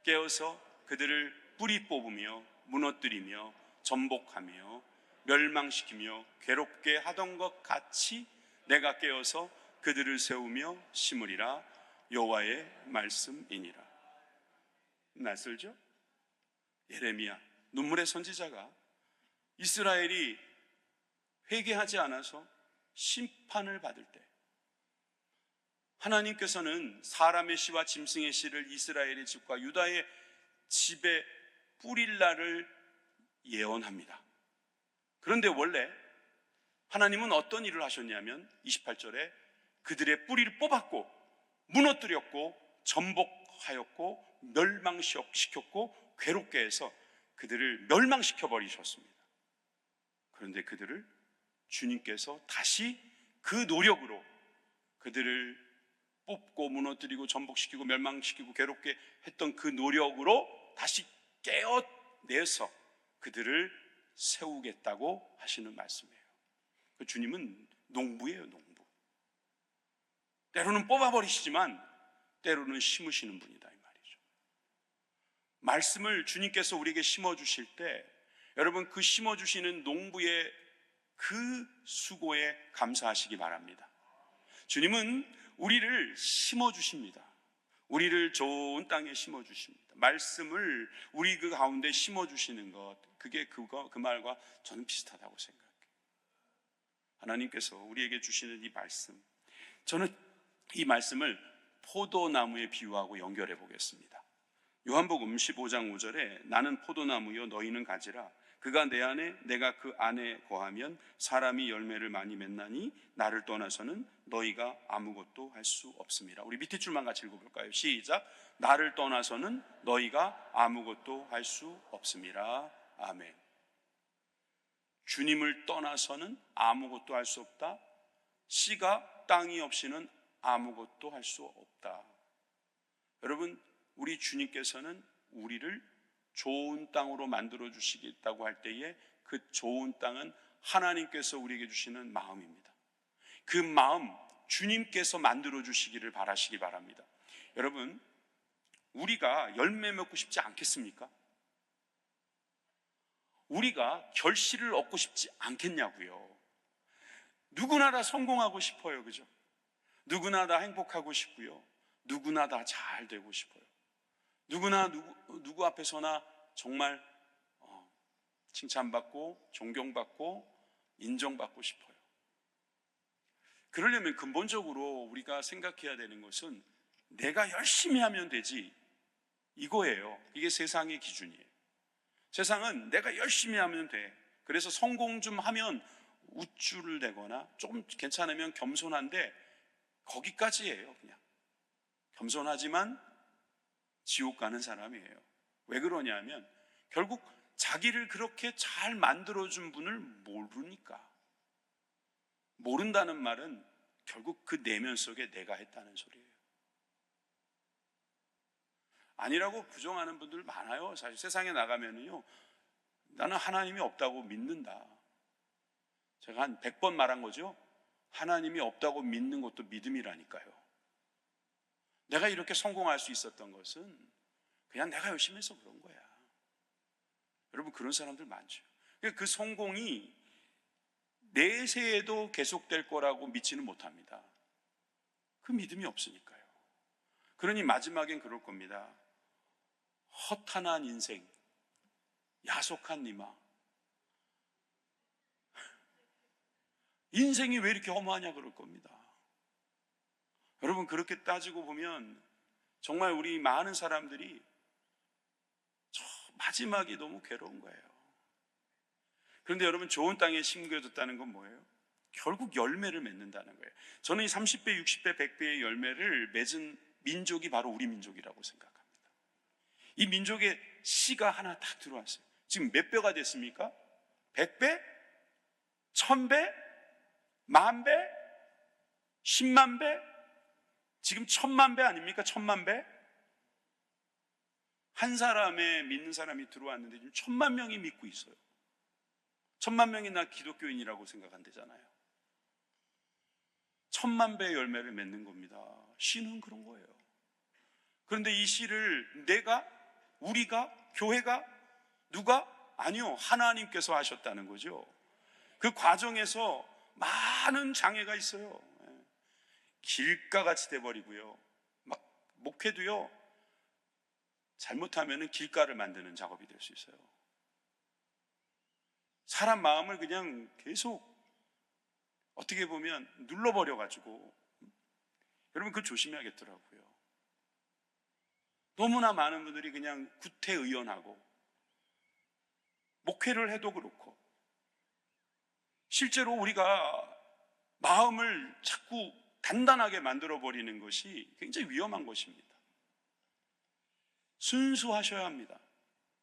깨어서 그들을 뿌리 뽑으며 무너뜨리며 전복하며 멸망시키며 괴롭게 하던 것 같이 내가 깨어서 그들을 세우며 심으리라. 여호와의 말씀이니라. 낯설죠? 예레미야, 눈물의 선지자가 이스라엘이 회개하지 않아서 심판을 받을 때 하나님께서는 사람의 씨와 짐승의 씨를 이스라엘의 집과 유다의 집에 뿌릴 날을 예언합니다. 그런데 원래 하나님은 어떤 일을 하셨냐면 28절에 그들의 뿌리를 뽑았고 무너뜨렸고 전복하였고 멸망시켰고 괴롭게 해서 그들을 멸망시켜 버리셨습니다. 그런데 그들을 주님께서 다시 그 노력으로 그들을 뽑고 무너뜨리고 전복시키고 멸망시키고 괴롭게 했던 그 노력으로 다시 깨어내서 그들을 세우겠다고 하시는 말씀이에요. 주님은 농부예요, 농부. 때로는 뽑아버리시지만 때로는 심으시는 분이다, 이 말이죠. 말씀을 주님께서 우리에게 심어주실 때 여러분, 그 심어주시는 농부의 그 수고에 감사하시기 바랍니다. 주님은 우리를 심어주십니다. 우리를 좋은 땅에 심어주십니다. 말씀을 우리 그 가운데 심어주시는 것, 그게 그 말과 저는 비슷하다고 생각해요. 하나님께서 우리에게 주시는 이 말씀, 저는 이 말씀을 포도나무에 비유하고 연결해 보겠습니다. 요한복음 15장 5절에 나는 포도나무요 너희는 가지라 그가 내 안에 내가 그 안에 거하면 사람이 열매를 많이 맺나니 나를 떠나서는 너희가 아무것도 할 수 없습니다. 우리 밑에 줄만 같이 읽어볼까요? 시작. 나를 떠나서는 너희가 아무것도 할 수 없습니다. 아멘. 주님을 떠나서는 아무것도 할 수 없다. 씨가 땅이 없이는 아무것도 할 수 없다. 여러분, 우리 주님께서는 우리를 좋은 땅으로 만들어 주시겠다고 할 때에 그 좋은 땅은 하나님께서 우리에게 주시는 마음입니다. 그 마음 주님께서 만들어 주시기를 바라시기 바랍니다. 여러분, 우리가 열매 맺고 싶지 않겠습니까? 우리가 결실을 얻고 싶지 않겠냐고요. 누구나 다 성공하고 싶어요. 그죠? 누구나 다 행복하고 싶고요. 누구나 다 잘 되고 싶어요. 누구나 누구 앞에서나 정말 칭찬받고 존경받고 인정받고 싶어요. 그러려면 근본적으로 우리가 생각해야 되는 것은 내가 열심히 하면 되지 이거예요. 이게 세상의 기준이에요. 세상은 내가 열심히 하면 돼. 그래서 성공 좀 하면 우쭐을 대거나 조금 괜찮으면 겸손한데 거기까지예요. 그냥 겸손하지만 지옥 가는 사람이에요. 왜 그러냐면 결국 자기를 그렇게 잘 만들어준 분을 모르니까. 모른다는 말은 결국 그 내면 속에 내가 했다는 소리예요. 아니라고 부정하는 분들 많아요. 사실 세상에 나가면요, 나는 하나님이 없다고 믿는다. 제가 한 100번 말한 거죠. 하나님이 없다고 믿는 것도 믿음이라니까요. 내가 이렇게 성공할 수 있었던 것은 그냥 내가 열심히 해서 그런 거야. 여러분, 그런 사람들 많죠. 그 성공이 내세에도 계속될 거라고 믿지는 못합니다. 그 믿음이 없으니까요. 그러니 마지막엔 그럴 겁니다. 허탄한 인생, 야속한 니마. 인생이 왜 이렇게 허무하냐 그럴 겁니다. 여러분, 그렇게 따지고 보면 정말 우리 많은 사람들이 저 마지막이 너무 괴로운 거예요. 그런데 여러분, 좋은 땅에 심겨졌다는 건 뭐예요? 결국 열매를 맺는다는 거예요. 저는 이 30배, 60배, 100배의 열매를 맺은 민족이 바로 우리 민족이라고 생각합니다. 이 민족의 씨가 하나 딱 들어왔어요. 지금 몇 배가 됐습니까? 100배? 1000배? 10,000배? 10만 배? 지금 10,000만 배 아닙니까? 10,000만 배? 한 사람의 믿는 사람이 들어왔는데 지금 10,000만 명이 믿고 있어요. 10,000만 명이 나 기독교인이라고 생각한대잖아요. 10,000만 배의 열매를 맺는 겁니다. 씨는 그런 거예요. 그런데 이 씨를 내가, 우리가, 교회가, 누가? 아니요, 하나님께서 하셨다는 거죠. 그 과정에서 많은 장애가 있어요. 길가같이 돼버리고요. 막 목회도요, 잘못하면 길가를 만드는 작업이 될 수 있어요. 사람 마음을 그냥 계속 어떻게 보면 눌러버려가지고, 여러분 그거 조심해야겠더라고요. 너무나 많은 분들이 그냥 구태의연하고 목회를 해도 그렇고, 실제로 우리가 마음을 자꾸 단단하게 만들어버리는 것이 굉장히 위험한 것입니다. 순수하셔야 합니다.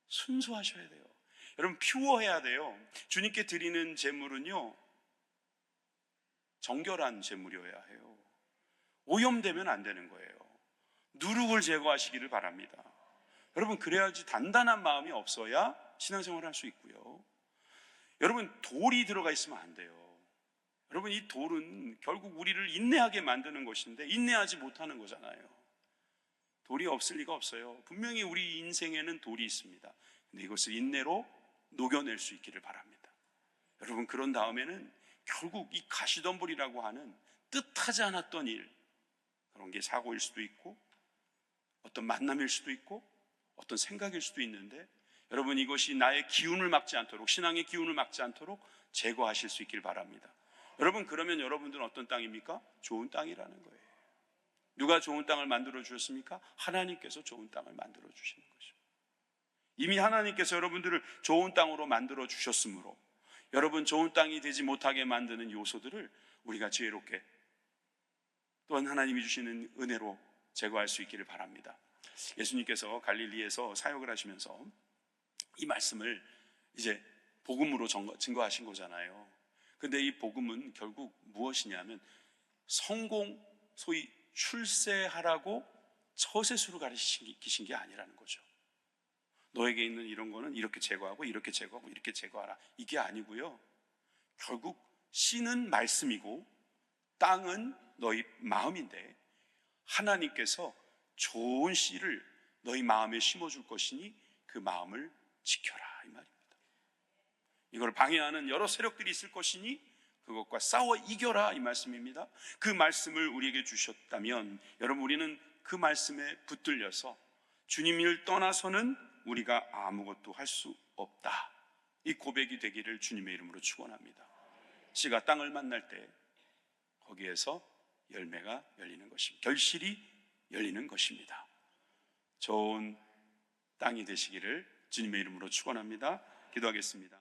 순수하셔야 돼요. 여러분, 퓨어해야 돼요. 주님께 드리는 제물은요, 정결한 제물이어야 해요. 오염되면 안 되는 거예요. 누룩을 제거하시기를 바랍니다. 여러분, 그래야지 단단한 마음이 없어야 신앙생활을 할 수 있고요. 여러분, 돌이 들어가 있으면 안 돼요. 여러분, 이 돌은 결국 우리를 인내하게 만드는 것인데 인내하지 못하는 거잖아요. 돌이 없을 리가 없어요. 분명히 우리 인생에는 돌이 있습니다. 근데 이것을 인내로 녹여낼 수 있기를 바랍니다. 여러분, 그런 다음에는 결국 이 가시덤불이라고 하는 뜻하지 않았던 일, 그런 게 사고일 수도 있고 어떤 만남일 수도 있고 어떤 생각일 수도 있는데, 여러분, 이것이 나의 기운을 막지 않도록, 신앙의 기운을 막지 않도록 제거하실 수 있길 바랍니다. 여러분, 그러면 여러분들은 어떤 땅입니까? 좋은 땅이라는 거예요. 누가 좋은 땅을 만들어 주셨습니까? 하나님께서 좋은 땅을 만들어 주시는 거죠. 이미 하나님께서 여러분들을 좋은 땅으로 만들어 주셨으므로 여러분 좋은 땅이 되지 못하게 만드는 요소들을 우리가 지혜롭게 또한 하나님이 주시는 은혜로 제거할 수 있기를 바랍니다. 예수님께서 갈릴리에서 사역을 하시면서 이 말씀을 이제 복음으로 증거하신 거잖아요. 근데 이 복음은 결국 무엇이냐면 성공, 소위 출세하라고 처세술을 가르치신 게 아니라는 거죠. 너에게 있는 이런 거는 이렇게 제거하고 이렇게 제거하고 이렇게 제거하라, 이게 아니고요. 결국 씨는 말씀이고 땅은 너희 마음인데 하나님께서 좋은 씨를 너희 마음에 심어줄 것이니 그 마음을 지켜라, 이 말입니다. 이걸 방해하는 여러 세력들이 있을 것이니 그것과 싸워 이겨라, 이 말씀입니다. 그 말씀을 우리에게 주셨다면 여러분, 우리는 그 말씀에 붙들려서 주님을 떠나서는 우리가 아무것도 할 수 없다, 이 고백이 되기를 주님의 이름으로 축원합니다. 씨가 땅을 만날 때 거기에서 열매가 열리는 것입니다. 결실이 열리는 것입니다. 좋은 땅이 되시기를 주님의 이름으로 축원합니다. 기도하겠습니다.